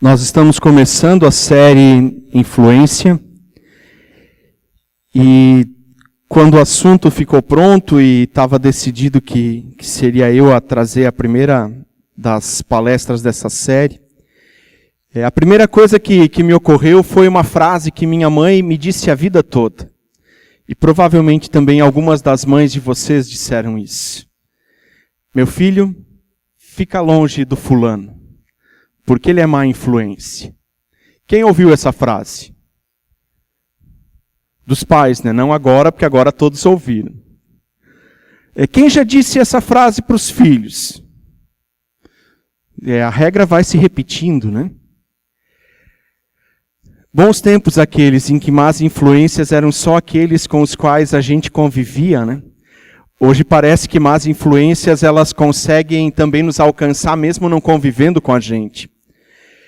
Nós estamos começando a série Influência e quando o assunto ficou pronto e estava decidido que seria eu a trazer a primeira das palestras dessa série, a primeira coisa que me ocorreu foi uma frase que minha mãe me disse a vida toda. E provavelmente também algumas das mães de vocês disseram isso. Meu filho, fica longe do fulano, porque ele é má influência. Quem ouviu essa frase? Dos pais, né? Não agora, porque agora todos ouviram. Quem já disse essa frase para os filhos? A regra vai se repetindo, né? Bons tempos aqueles em que más influências eram só aqueles com os quais a gente convivia, né? Hoje parece que más influências elas conseguem também nos alcançar mesmo não convivendo com a gente.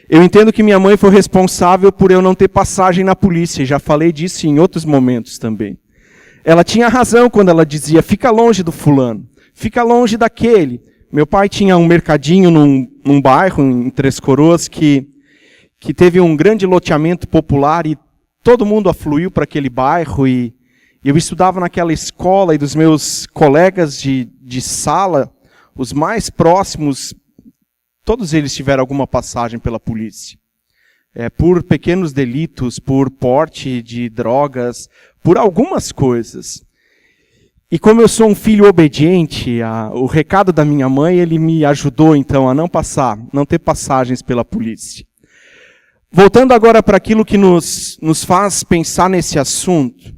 Eu entendo que minha mãe foi responsável por eu não ter passagem na polícia, e já falei disso em outros momentos também. Ela tinha razão quando ela dizia, fica longe do fulano, fica longe daquele. Meu pai tinha um mercadinho num bairro, em Três Coroas, que teve um grande loteamento popular e todo mundo afluiu para aquele bairro e eu estudava naquela escola e dos meus colegas de sala, os mais próximos, todos eles tiveram alguma passagem pela polícia. Por pequenos delitos, por porte de drogas, por algumas coisas. E como eu sou um filho obediente, o recado da minha mãe, ele me ajudou então a não ter passagens pela polícia. Voltando agora para aquilo que nos faz pensar nesse assunto,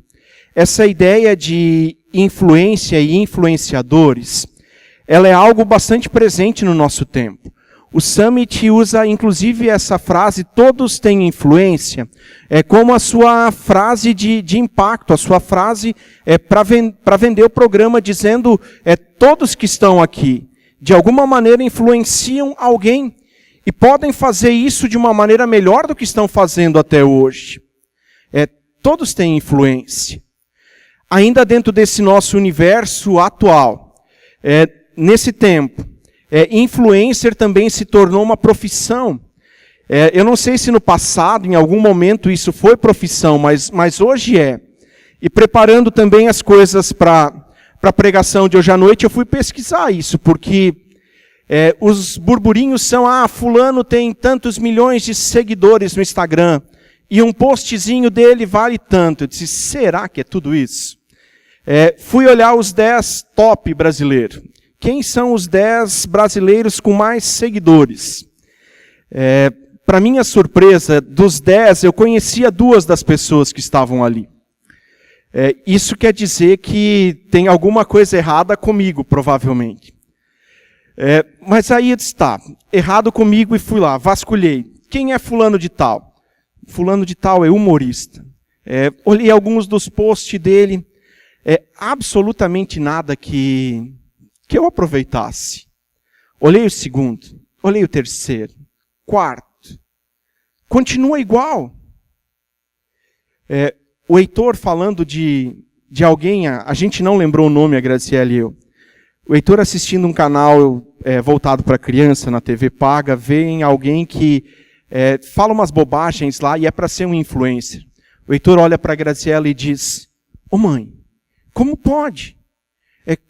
essa ideia de influência e influenciadores, ela é algo bastante presente no nosso tempo. O Summit usa inclusive essa frase, todos têm influência, como a sua frase de impacto, a sua frase para vender o programa dizendo, todos que estão aqui, de alguma maneira influenciam alguém. E podem fazer isso de uma maneira melhor do que estão fazendo até hoje. Todos têm influência. Ainda dentro desse nosso universo atual, nesse tempo, influencer também se tornou uma profissão. Eu não sei se no passado, em algum momento, isso foi profissão, mas hoje é. E preparando também as coisas para a pregação de hoje à noite, eu fui pesquisar isso, porque os burburinhos são, fulano tem tantos milhões de seguidores no Instagram, e um postzinho dele vale tanto. Eu disse, será que é tudo isso? Fui olhar os 10 top brasileiros. Quem são os 10 brasileiros com mais seguidores? Para minha surpresa, dos 10, eu conhecia 2 das pessoas que estavam ali. Isso quer dizer que tem alguma coisa errada comigo, provavelmente. Mas aí está, errado comigo e fui lá, vasculhei. Quem é fulano de tal? Fulano de tal é humorista. Olhei alguns dos posts dele, absolutamente nada que eu aproveitasse. Olhei o segundo, olhei o terceiro, quarto. Continua igual. O Heitor falando de alguém, a gente não lembrou o nome, a Graciela e eu. O Heitor assistindo um canal voltado para criança na TV paga, vê em alguém que fala umas bobagens lá e é para ser um influencer. O Heitor olha para a Graciela e diz, mãe, como pode?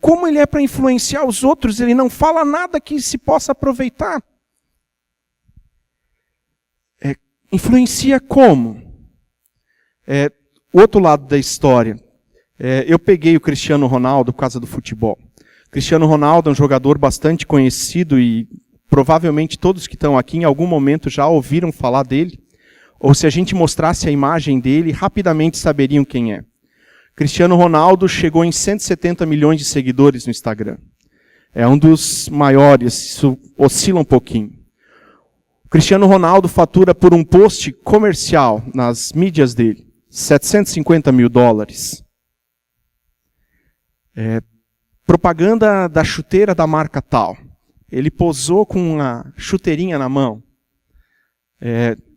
Como ele é para influenciar os outros, ele não fala nada que se possa aproveitar. Influencia como? O outro lado da história. Eu peguei o Cristiano Ronaldo por causa do futebol. Cristiano Ronaldo é um jogador bastante conhecido e provavelmente todos que estão aqui em algum momento já ouviram falar dele. Ou se a gente mostrasse a imagem dele, rapidamente saberiam quem é. Cristiano Ronaldo chegou em 170 milhões de seguidores no Instagram. É um dos maiores, isso oscila um pouquinho. O Cristiano Ronaldo fatura por um post comercial nas mídias dele, $750 mil. Propaganda da chuteira da marca tal. Ele posou com uma chuteirinha na mão.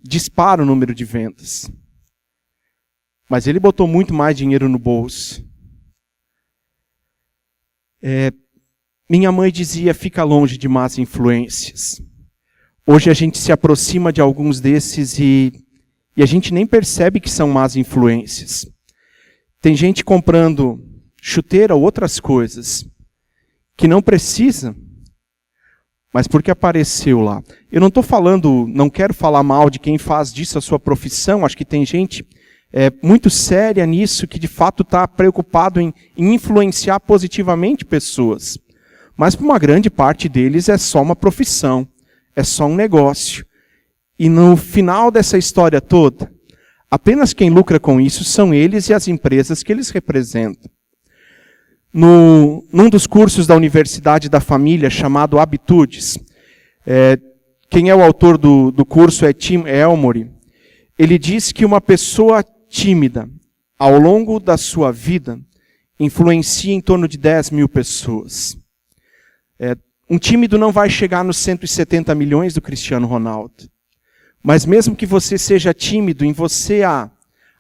Dispara o número de vendas. Mas ele botou muito mais dinheiro no bolso. Minha mãe dizia, fica longe de más influências. Hoje a gente se aproxima de alguns desses e a gente nem percebe que são más influências. Tem gente comprando chuteira ou outras coisas que não precisa, mas porque apareceu lá. Eu não quero falar mal de quem faz disso a sua profissão. Acho que tem gente muito séria nisso, que de fato está preocupado em influenciar positivamente pessoas. Mas para uma grande parte deles é só uma profissão, é só um negócio. E no final dessa história toda, apenas quem lucra com isso são eles e as empresas que eles representam. Num dos cursos da Universidade da Família, chamado Habitudes, quem é o autor do curso é Tim Elmore. Ele diz que uma pessoa tímida, ao longo da sua vida, influencia em torno de 10 mil pessoas. Um tímido não vai chegar nos 170 milhões do Cristiano Ronaldo. Mas mesmo que você seja tímido, em você há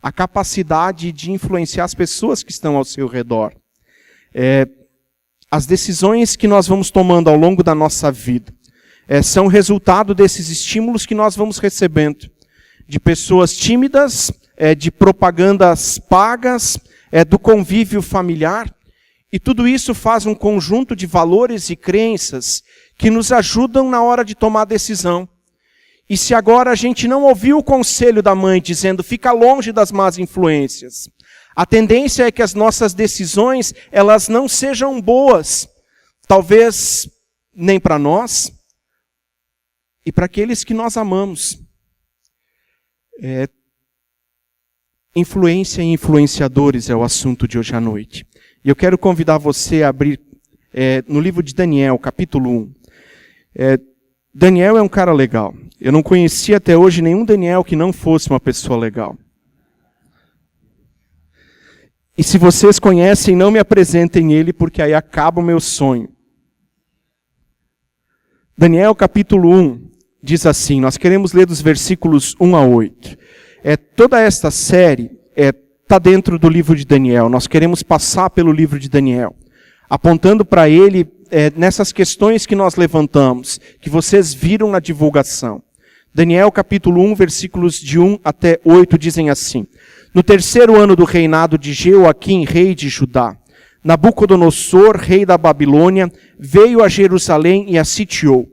a capacidade de influenciar as pessoas que estão ao seu redor. As decisões que nós vamos tomando ao longo da nossa vida são resultado desses estímulos que nós vamos recebendo. De pessoas tímidas, de propagandas pagas, do convívio familiar. E tudo isso faz um conjunto de valores e crenças que nos ajudam na hora de tomar decisão. E se agora a gente não ouviu o conselho da mãe dizendo fica longe das más influências, a tendência é que as nossas decisões elas não sejam boas, talvez nem para nós e para aqueles que nós amamos. Influência e influenciadores é o assunto de hoje à noite. E eu quero convidar você a abrir no livro de Daniel, capítulo 1. Daniel é um cara legal. Eu não conhecia até hoje nenhum Daniel que não fosse uma pessoa legal. E se vocês conhecem, não me apresentem ele, porque aí acaba o meu sonho. Daniel capítulo 1 diz assim, nós queremos ler dos versículos 1 a 8. Toda esta série está dentro do livro de Daniel. Nós queremos passar pelo livro de Daniel, apontando para ele nessas questões que nós levantamos, que vocês viram na divulgação. Daniel capítulo 1, versículos de 1 até 8 dizem assim. No terceiro ano do reinado de Jeoaquim, rei de Judá, Nabucodonosor, rei da Babilônia, veio a Jerusalém e a sitiou.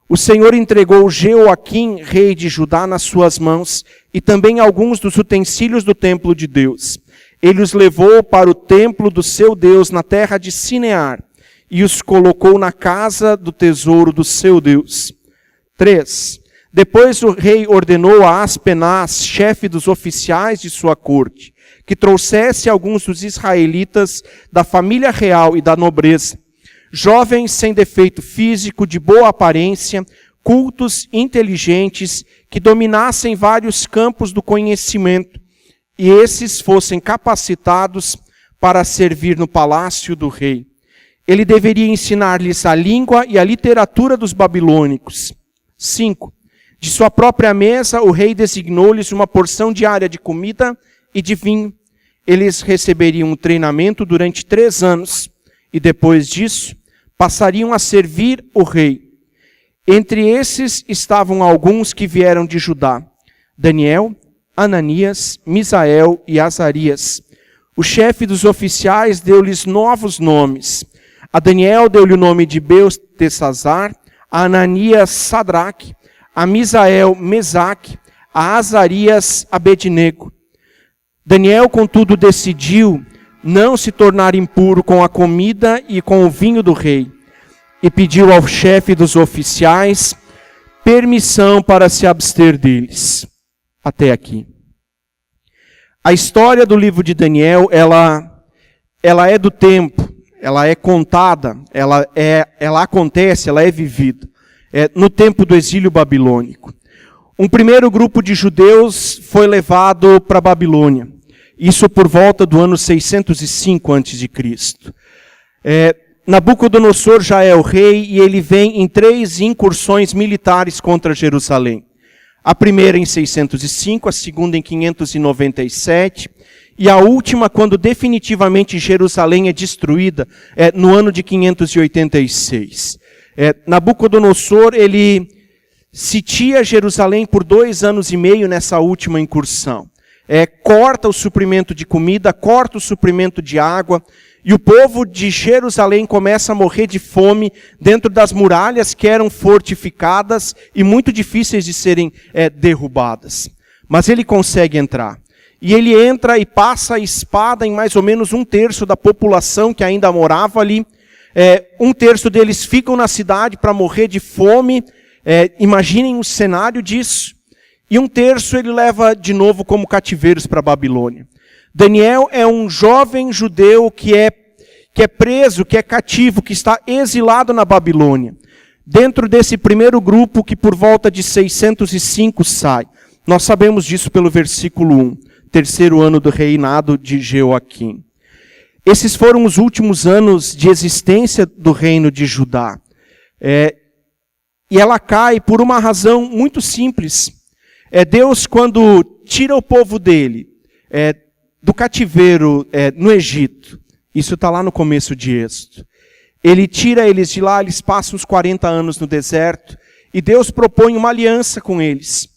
O Senhor entregou Jeoaquim, rei de Judá, nas suas mãos, e também alguns dos utensílios do templo de Deus. Ele os levou para o templo do seu Deus na terra de Sinear, e os colocou na casa do tesouro do seu Deus. 3. Depois o rei ordenou a Aspenaz, chefe dos oficiais de sua corte, que trouxesse alguns dos israelitas da família real e da nobreza, jovens sem defeito físico, de boa aparência, cultos, inteligentes, que dominassem vários campos do conhecimento, e esses fossem capacitados para servir no palácio do rei. Ele deveria ensinar-lhes a língua e a literatura dos babilônicos. 5. De sua própria mesa, o rei designou-lhes uma porção diária de comida e de vinho. Eles receberiam um treinamento durante 3 anos, e depois disso, passariam a servir o rei. Entre esses estavam alguns que vieram de Judá: Daniel, Ananias, Misael e Azarias. O chefe dos oficiais deu-lhes novos nomes. A Daniel deu-lhe o nome de Beltesazar, a Ananias Sadraque, a Misael Mesaque, a Azarias Abednego. Daniel, contudo, decidiu não se tornar impuro com a comida e com o vinho do rei, e pediu ao chefe dos oficiais permissão para se abster deles. Até aqui. A história do livro de Daniel, ela é do tempo, ela é contada, ela acontece, ela é vivida. No tempo do exílio babilônico. Um primeiro grupo de judeus foi levado para a Babilônia. Isso por volta do ano 605 a.C. Nabucodonosor já é o rei e ele vem em 3 incursões militares contra Jerusalém. A primeira em 605, a segunda em 597 e a última quando definitivamente Jerusalém é destruída no ano de 586. Nabucodonosor, ele sitia Jerusalém por 2 anos e meio nessa última incursão. Corta o suprimento de comida, corta o suprimento de água, e o povo de Jerusalém começa a morrer de fome dentro das muralhas que eram fortificadas e muito difíceis de serem derrubadas. Mas ele consegue entrar. E ele entra e passa a espada em mais ou menos 1/3 da população que ainda morava ali. 1/3 deles ficam na cidade para morrer de fome. Imaginem o cenário disso. E 1/3 ele leva de novo como cativeiros para a Babilônia. Daniel é um jovem judeu que é preso, que é cativo, que está exilado na Babilônia. Dentro desse primeiro grupo que por volta de 605 sai. Nós sabemos disso pelo versículo 1. 3º ano do reinado de Jeoaquim. Esses foram os últimos anos de existência do reino de Judá. E ela cai por uma razão muito simples. Deus, quando tira o povo dele do cativeiro no Egito, isso está lá no começo de Êxodo, ele tira eles de lá, eles passam uns 40 anos no deserto, e Deus propõe uma aliança com eles.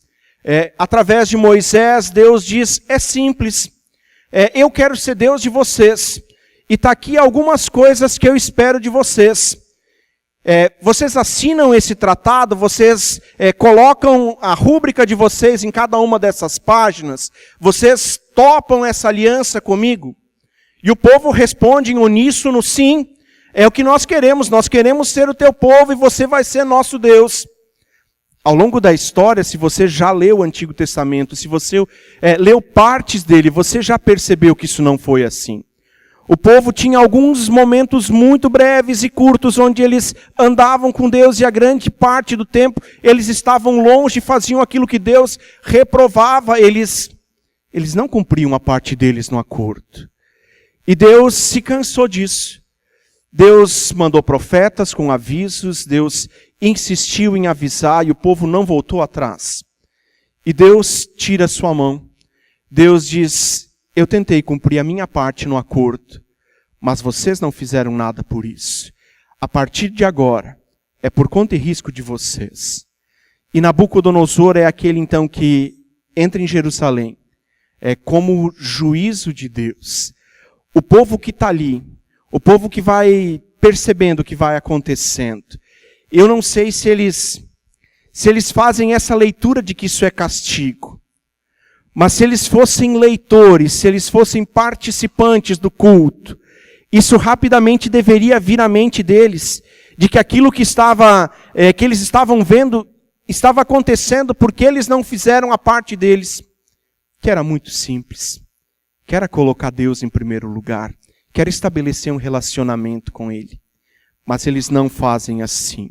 Através de Moisés, Deus diz, é simples, eu quero ser Deus de vocês, e está aqui algumas coisas que eu espero de vocês. Vocês assinam esse tratado, vocês colocam a rúbrica de vocês em cada uma dessas páginas, vocês topam essa aliança comigo? E o povo responde em uníssono, sim, é o que nós queremos ser o teu povo e você vai ser nosso Deus. Ao longo da história, se você já leu o Antigo Testamento, se você leu partes dele, você já percebeu que isso não foi assim. O povo tinha alguns momentos muito breves e curtos, onde eles andavam com Deus e a grande parte do tempo eles estavam longe, faziam aquilo que Deus reprovava. Eles não cumpriam a parte deles no acordo. E Deus se cansou disso. Deus mandou profetas com avisos, Deus insistiu em avisar e o povo não voltou atrás. E Deus tira sua mão. Deus diz, eu tentei cumprir a minha parte no acordo, mas vocês não fizeram nada por isso. A partir de agora, é por conta e risco de vocês. E Nabucodonosor é aquele então que entra em Jerusalém, como juízo de Deus. O povo que está ali, o povo que vai percebendo o que vai acontecendo. Eu não sei se eles fazem essa leitura de que isso é castigo. Mas se eles fossem leitores, se eles fossem participantes do culto, isso rapidamente deveria vir à mente deles, de que aquilo que eles estavam vendo, estava acontecendo porque eles não fizeram a parte deles, que era muito simples, que era colocar Deus em primeiro lugar, que era estabelecer um relacionamento com Ele. Mas eles não fazem assim.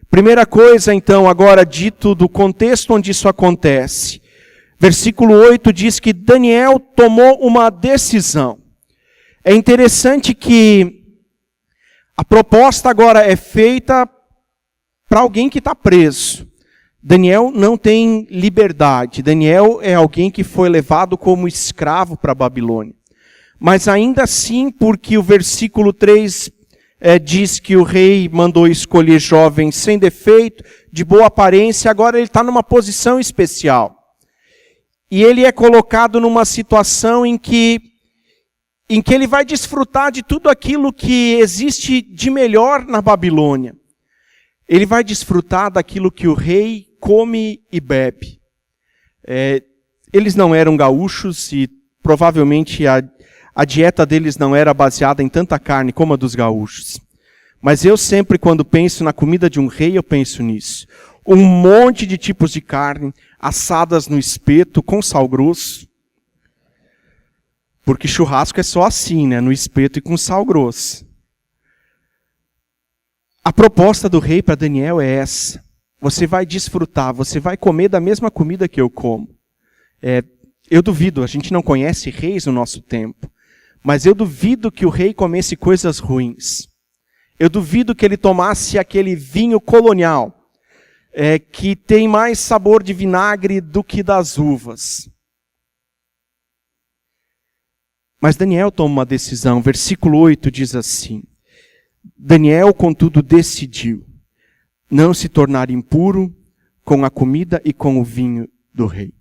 Primeira coisa, então, agora dito do contexto onde isso acontece. Versículo 8 diz que Daniel tomou uma decisão. É interessante que a proposta agora é feita para alguém que está preso. Daniel não tem liberdade. Daniel é alguém que foi levado como escravo para a Babilônia. Mas ainda assim, porque o versículo 3 diz que o rei mandou escolher jovens sem defeito, de boa aparência, agora ele está numa posição especial. E ele é colocado numa situação em que ele vai desfrutar de tudo aquilo que existe de melhor na Babilônia. Ele vai desfrutar daquilo que o rei come e bebe. Eles não eram gaúchos e provavelmente a dieta deles não era baseada em tanta carne como a dos gaúchos. Mas eu sempre, quando penso na comida de um rei, eu penso nisso. Um monte de tipos de carne, assadas no espeto, com sal grosso. Porque churrasco é só assim, né? No espeto e com sal grosso. A proposta do rei para Daniel é essa. Você vai desfrutar, você vai comer da mesma comida que eu como. Eu duvido, a gente não conhece reis no nosso tempo. Mas eu duvido que o rei comesse coisas ruins. Eu duvido que ele tomasse aquele vinho colonial, que tem mais sabor de vinagre do que das uvas. Mas Daniel toma uma decisão. Versículo 8 diz assim: Daniel, contudo, decidiu não se tornar impuro com a comida e com o vinho do rei.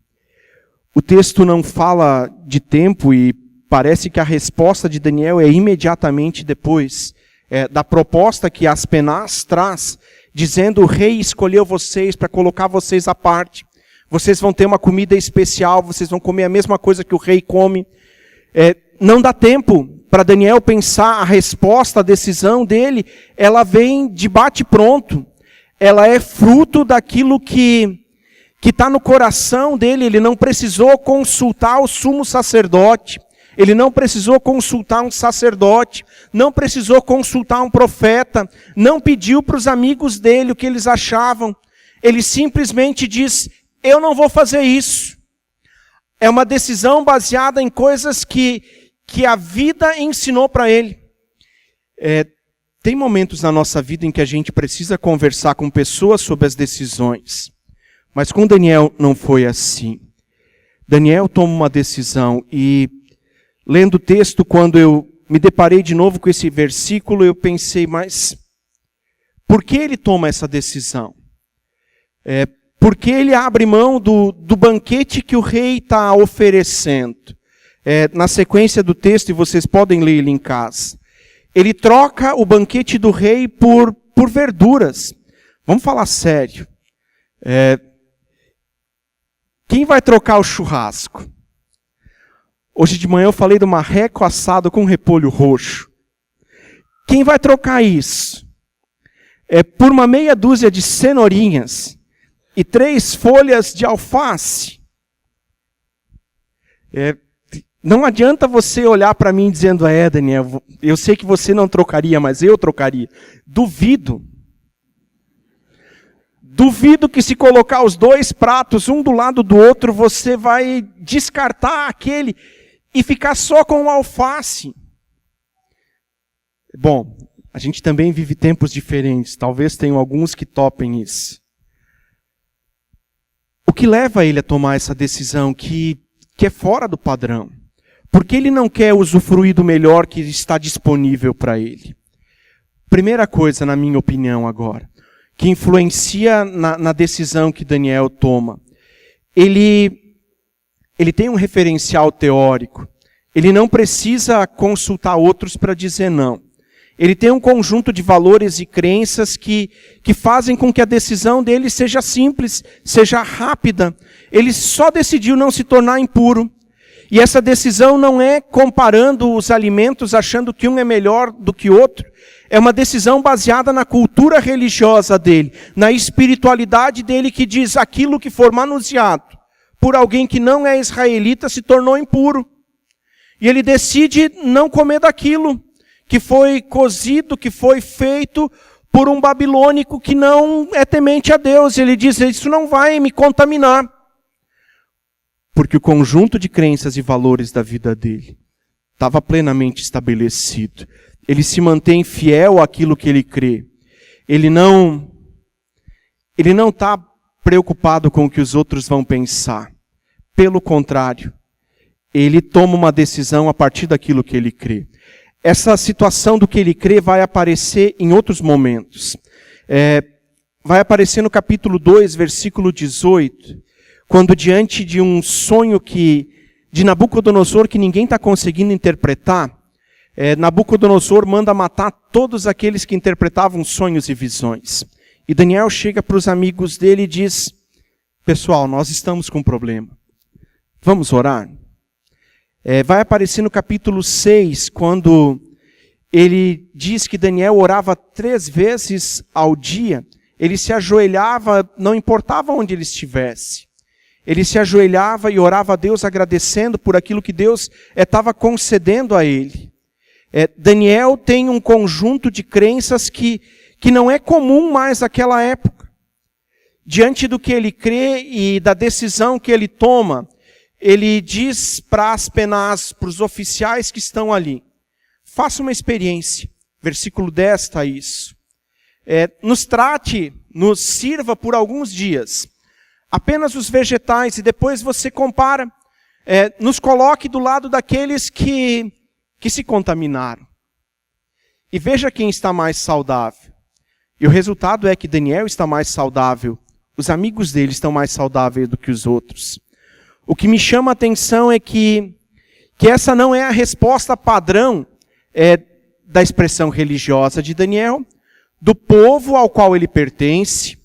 O texto não fala de tempo e parece que a resposta de Daniel é imediatamente depois da proposta que Aspenaz traz, dizendo: o rei escolheu vocês para colocar vocês à parte. Vocês vão ter uma comida especial, vocês vão comer a mesma coisa que o rei come. Não dá tempo para Daniel pensar a resposta, a decisão dele. Ela vem de bate-pronto. Ela é fruto daquilo que está no coração dele. Ele não precisou consultar o sumo sacerdote. Ele não precisou consultar um sacerdote. Não precisou consultar um profeta. Não pediu para os amigos dele o que eles achavam. Ele simplesmente diz: eu não vou fazer isso. É uma decisão baseada em coisas que a vida ensinou para ele. Tem momentos na nossa vida em que a gente precisa conversar com pessoas sobre as decisões. Mas com Daniel não foi assim. Daniel toma uma decisão e, lendo o texto, quando eu me deparei de novo com esse versículo, eu pensei: mas por que ele toma essa decisão? Porque ele abre mão do banquete que o rei está oferecendo. Na sequência do texto, e vocês podem ler ele em casa, ele troca o banquete do rei por verduras. Vamos falar sério. Quem vai trocar o churrasco? Hoje de manhã eu falei do marreco assado com repolho roxo. Quem vai trocar isso? Por uma meia dúzia de cenourinhas e 3 folhas de alface. Não adianta você olhar para mim dizendo: Daniel, eu sei que você não trocaria, mas eu trocaria. Duvido. Duvido que se colocar os 2 pratos, um do lado do outro, você vai descartar aquele e ficar só com o alface. Bom, a gente também vive tempos diferentes. Talvez tenham alguns que topem isso. O que leva ele a tomar essa decisão que é fora do padrão? Porque ele não quer usufruir do melhor que está disponível para ele. Primeira coisa, na minha opinião agora, que influencia na decisão que Daniel toma. Ele tem um referencial teórico. Ele não precisa consultar outros para dizer não. Ele tem um conjunto de valores e crenças que fazem com que a decisão dele seja simples, seja rápida. Ele só decidiu não se tornar impuro. E essa decisão não é comparando os alimentos, achando que um é melhor do que o outro. É uma decisão baseada na cultura religiosa dele, na espiritualidade dele, que diz: aquilo que for manuseado por alguém que não é israelita se tornou impuro. E ele decide não comer daquilo que foi cozido, que foi feito por um babilônico que não é temente a Deus. Ele diz: isso não vai me contaminar. Porque o conjunto de crenças e valores da vida dele estava plenamente estabelecido. Ele se mantém fiel àquilo que ele crê. Ele não está preocupado com o que os outros vão pensar. Pelo contrário, ele toma uma decisão a partir daquilo que ele crê. Essa situação do que ele crê vai aparecer em outros momentos. Vai aparecer no capítulo 2, versículo 18, quando diante de um sonho de Nabucodonosor que ninguém está conseguindo interpretar, Nabucodonosor manda matar todos aqueles que interpretavam sonhos e visões. E Daniel chega para os amigos dele e diz: pessoal, nós estamos com um problema. Vamos orar? Vai aparecer no capítulo 6, quando ele diz que Daniel orava 3 vezes ao dia. Ele se ajoelhava, não importava onde ele estivesse. Ele se ajoelhava e orava a Deus agradecendo por aquilo que Deus estava concedendo a ele. Daniel tem um conjunto de crenças que não é comum mais naquela época. Diante do que ele crê e da decisão que ele toma, ele diz para Aspenaz, para os oficiais que estão ali: faça uma experiência. Versículo 10 está isso. Nos trate, nos sirva por alguns dias apenas os vegetais, e depois você compara. Nos coloque do lado daqueles que se contaminaram. E veja quem está mais saudável. E o resultado é que Daniel está mais saudável Os amigos dele estão mais saudáveis do que os outros. O que me chama a atenção é que essa não é a resposta padrão da expressão religiosa de Daniel, do povo ao qual ele pertence.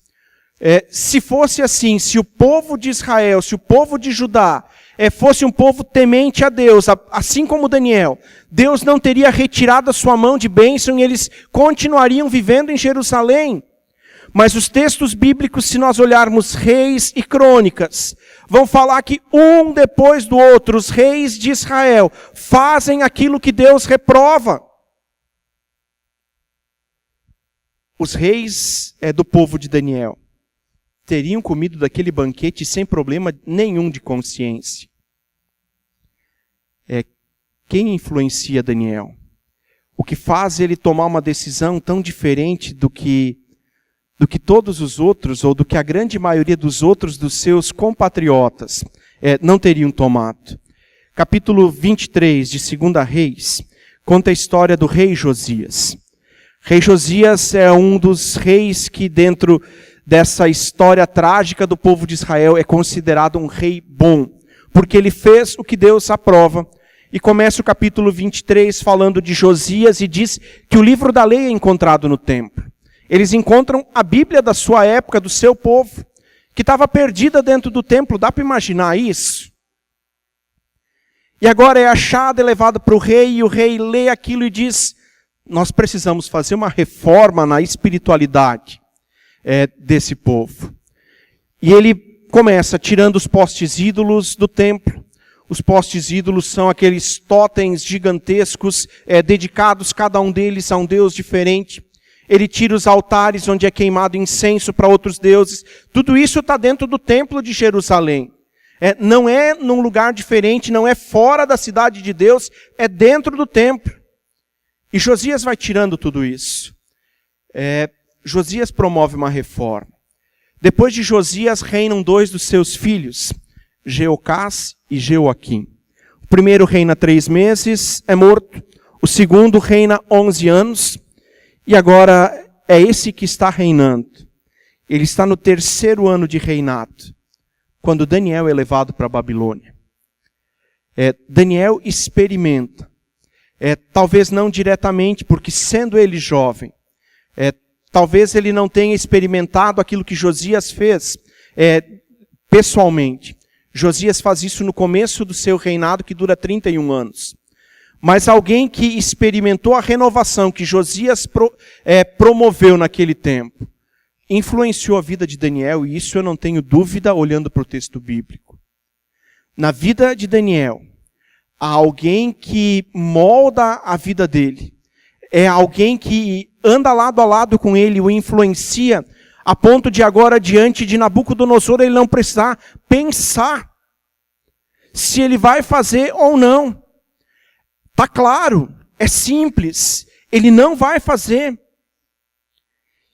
Se fosse assim, se o povo de Israel, se o povo de Judá fosse um povo temente a Deus, assim como Daniel, Deus não teria retirado a sua mão de bênção e eles continuariam vivendo em Jerusalém. Mas os textos bíblicos, se nós olharmos Reis e Crônicas, vão falar que um depois do outro, os reis de Israel fazem aquilo que Deus reprova. Os reis do povo de Daniel teriam comido daquele banquete sem problema nenhum de consciência. Quem influencia Daniel? O que faz ele tomar uma decisão tão diferente do que todos os outros, ou do que a grande maioria dos outros dos seus compatriotas não teriam tomado? Capítulo 23 de 2 Reis conta a história do rei Josias. Rei Josias é um dos reis que, dentro dessa história trágica do povo de Israel, é considerado um rei bom, porque ele fez o que Deus aprova. E começa o capítulo 23 falando de Josias e diz que o livro da lei é encontrado no templo. Eles encontram a Bíblia da sua época, do seu povo, que estava perdida dentro do templo. Dá para imaginar isso? E agora é achada, é levada para o rei, e o rei lê aquilo e diz: nós precisamos fazer uma reforma na espiritualidade desse povo. E ele começa tirando os postes ídolos do templo. Os postes ídolos são aqueles totens gigantescos, dedicados cada um deles a um deus diferente. Ele tira os altares onde é queimado incenso para outros deuses. Tudo isso está dentro do templo de Jerusalém. Não é num lugar diferente, não é fora da cidade de Deus, é dentro do templo. E Josias vai tirando tudo isso. Josias promove uma reforma. Depois de Josias reinam 2 dos seus filhos, Jeocás e Jeoaquim. O primeiro reina 3 meses, é morto. O segundo reina 11 anos. E agora é esse que está reinando. Ele está no 3º ano de reinado, quando Daniel é levado para a Babilônia. Daniel experimenta. Talvez não diretamente, porque sendo ele jovem, talvez ele não tenha experimentado aquilo que Josias fez pessoalmente. Josias faz isso no começo do seu reinado, que dura 31 anos. Mas alguém que experimentou a renovação que Josias promoveu naquele tempo, influenciou a vida de Daniel, e isso eu não tenho dúvida olhando para o texto bíblico. Na vida de Daniel, há alguém que molda a vida dele. É alguém que anda lado a lado com ele, o influencia, a ponto de agora, diante de Nabucodonosor, ele não precisar pensar se ele vai fazer ou não. Está claro, é simples, ele não vai fazer.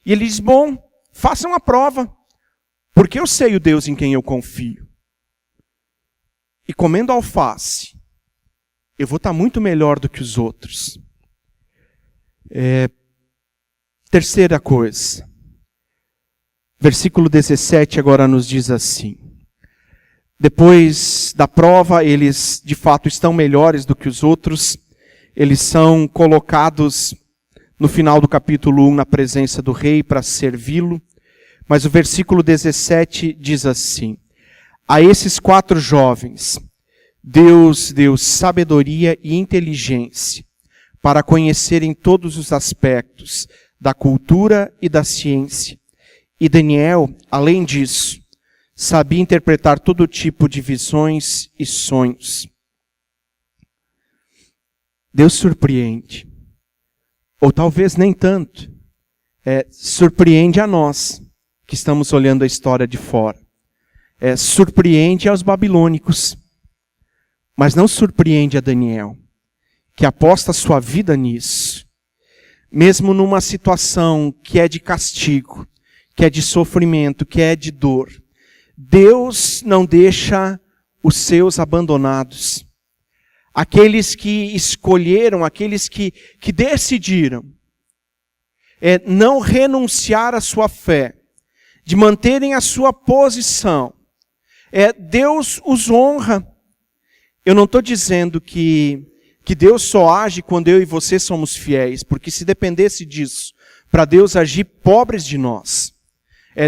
E ele diz: bom, façam a prova, porque eu sei o Deus em quem eu confio. E comendo alface, eu vou estar muito melhor do que os outros. Terceira coisa, versículo 17 agora nos diz assim: depois da prova, eles de fato estão melhores do que os outros. Eles são colocados no final do capítulo 1 na presença do rei para servi-lo. Mas o versículo 17 diz assim: a esses 4 jovens, Deus deu sabedoria e inteligência para conhecerem todos os aspectos da cultura e da ciência. E Daniel, além disso, sabia interpretar todo tipo de visões e sonhos. Deus surpreende. Ou talvez nem tanto. Surpreende a nós, que estamos olhando a história de fora. Surpreende aos babilônicos. Mas não surpreende a Daniel, que aposta sua vida nisso. Mesmo numa situação que é de castigo, que é de sofrimento, que é de dor, Deus não deixa os seus abandonados. Aqueles que escolheram, aqueles que decidiram não renunciar à sua fé de manterem a sua posição. Deus os honra. Eu não estou dizendo que Deus só age quando eu e você somos fiéis, porque se dependesse disso, para Deus agir, pobres de nós.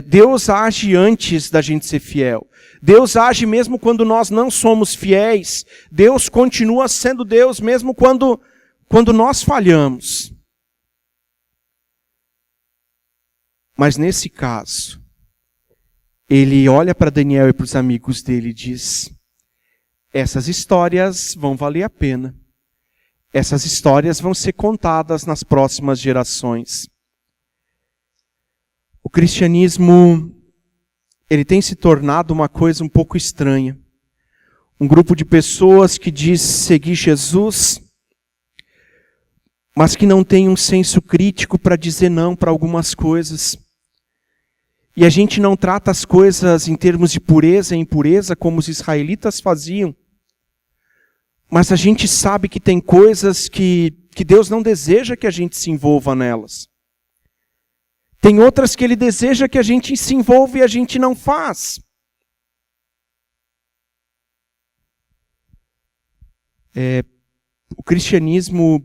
Deus age antes da gente ser fiel. Deus age mesmo quando nós não somos fiéis. Deus continua sendo Deus mesmo quando nós falhamos. Mas nesse caso, ele olha para Daniel e para os amigos dele e diz: essas histórias vão valer a pena. Essas histórias vão ser contadas nas próximas gerações. O cristianismo, ele tem se tornado uma coisa um pouco estranha. Um grupo de pessoas que diz seguir Jesus, mas que não tem um senso crítico para dizer não para algumas coisas. E a gente não trata as coisas em termos de pureza e impureza como os israelitas faziam. Mas a gente sabe que tem coisas que Deus não deseja que a gente se envolva nelas. Tem outras que Ele deseja que a gente se envolva e a gente não faz. O cristianismo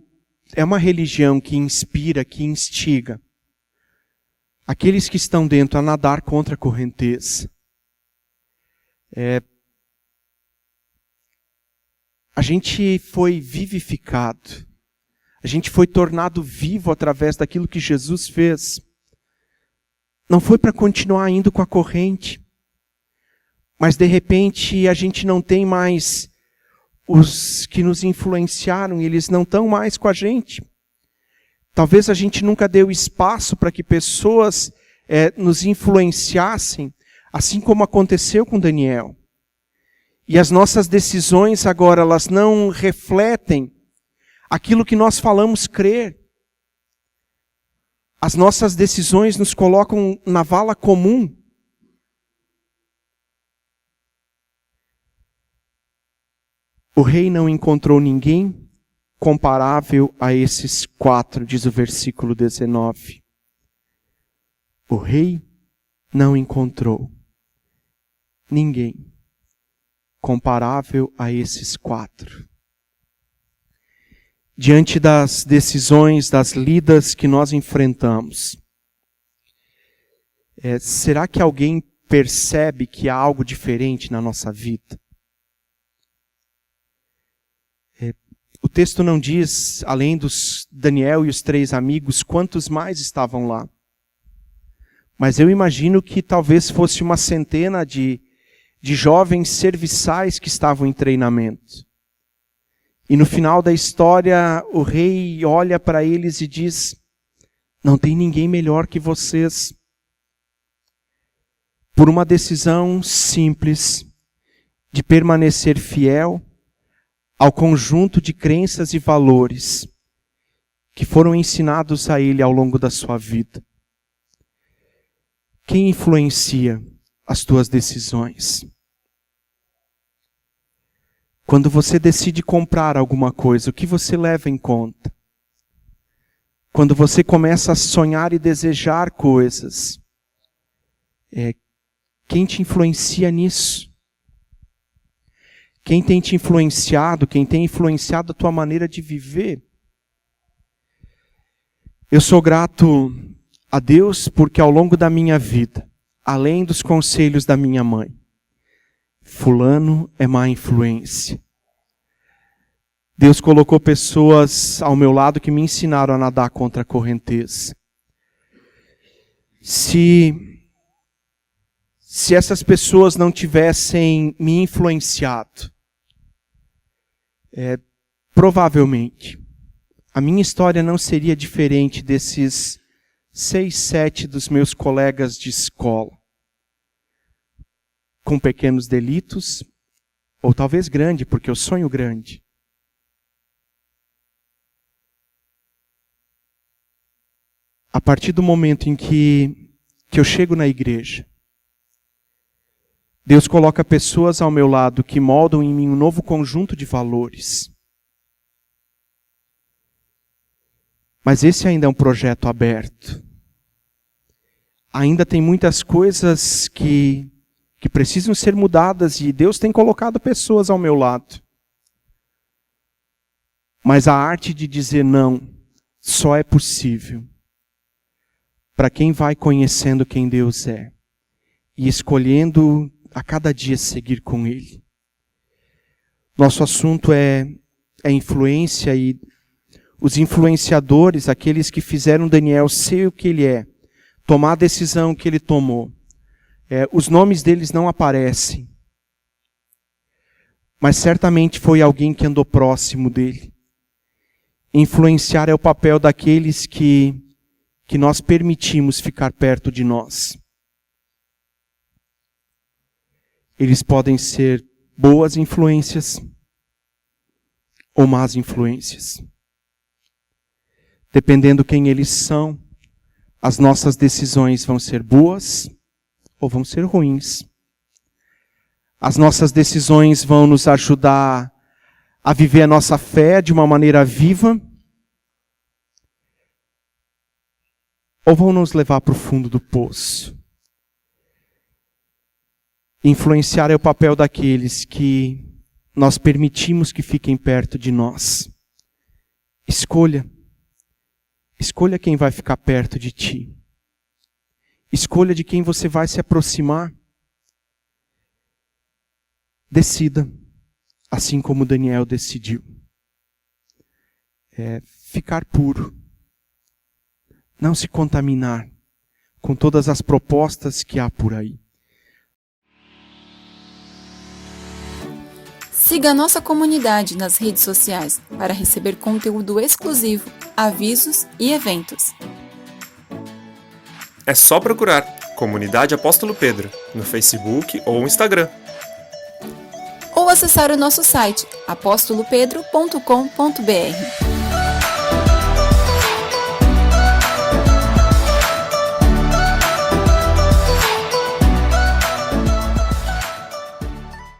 é uma religião que inspira, que instiga aqueles que estão dentro a nadar contra a correnteza. A gente foi vivificado. A gente foi tornado vivo através daquilo que Jesus fez. Não foi para continuar indo com a corrente. Mas de repente a gente não tem mais os que nos influenciaram, eles não estão mais com a gente. Talvez a gente nunca deu espaço para que pessoas nos influenciassem, assim como aconteceu com Daniel. E as nossas decisões agora, elas não refletem aquilo que nós falamos crer. As nossas decisões nos colocam na vala comum. O rei não encontrou ninguém comparável a esses 4, diz o versículo 19. O rei não encontrou ninguém comparável a esses 4. Diante das decisões, das lidas que nós enfrentamos, será que alguém percebe que há algo diferente na nossa vida? O texto não diz, além dos Daniel e os 3 amigos, quantos mais estavam lá. Mas eu imagino que talvez fosse uma centena de jovens serviçais que estavam em treinamento. E no final da história, o rei olha para eles e diz: não tem ninguém melhor que vocês. Por uma decisão simples de permanecer fiel ao conjunto de crenças e valores que foram ensinados a ele ao longo da sua vida. Quem influencia as tuas decisões? Quando você decide comprar alguma coisa, o que você leva em conta? Quando você começa a sonhar e desejar coisas, quem te influencia nisso? Quem tem te influenciado, quem tem influenciado a tua maneira de viver? Eu sou grato a Deus porque ao longo da minha vida, além dos conselhos da minha mãe, fulano é má influência. Deus colocou pessoas ao meu lado que me ensinaram a nadar contra a correnteza. Se essas pessoas não tivessem me influenciado, provavelmente a minha história não seria diferente desses 6, 7 dos meus colegas de escola. Com pequenos delitos, ou talvez grande, porque eu sonho grande. A partir do momento em que eu chego na igreja, Deus coloca pessoas ao meu lado que moldam em mim um novo conjunto de valores. Mas esse ainda é um projeto aberto. ainda tem muitas coisas que precisam ser mudadas e Deus tem colocado pessoas ao meu lado. Mas a arte de dizer não só é possível para quem vai conhecendo quem Deus é e escolhendo a cada dia seguir com Ele. Nosso assunto é influência, e os influenciadores, aqueles que fizeram Daniel ser o que ele é, tomar a decisão que ele tomou, os nomes deles não aparecem, mas certamente foi alguém que andou próximo dele. Influenciar é o papel daqueles que nós permitimos ficar perto de nós. Eles podem ser boas influências ou más influências. Dependendo quem eles são, as nossas decisões vão ser boas ou vão ser ruins. As nossas decisões vão nos ajudar a viver a nossa fé de uma maneira viva, ou vão nos levar para o fundo do poço. Influenciar é o papel daqueles que nós permitimos que fiquem perto de nós. Escolha quem vai ficar perto de ti. Escolha de quem você vai se aproximar. Decida, assim como Daniel decidiu. Ficar puro. Não se contaminar com todas as propostas que há por aí. Siga a nossa comunidade nas redes sociais para receber conteúdo exclusivo, avisos e eventos. É só procurar Comunidade Apóstolo Pedro no Facebook ou Instagram. Ou acessar o nosso site apostolopedro.com.br.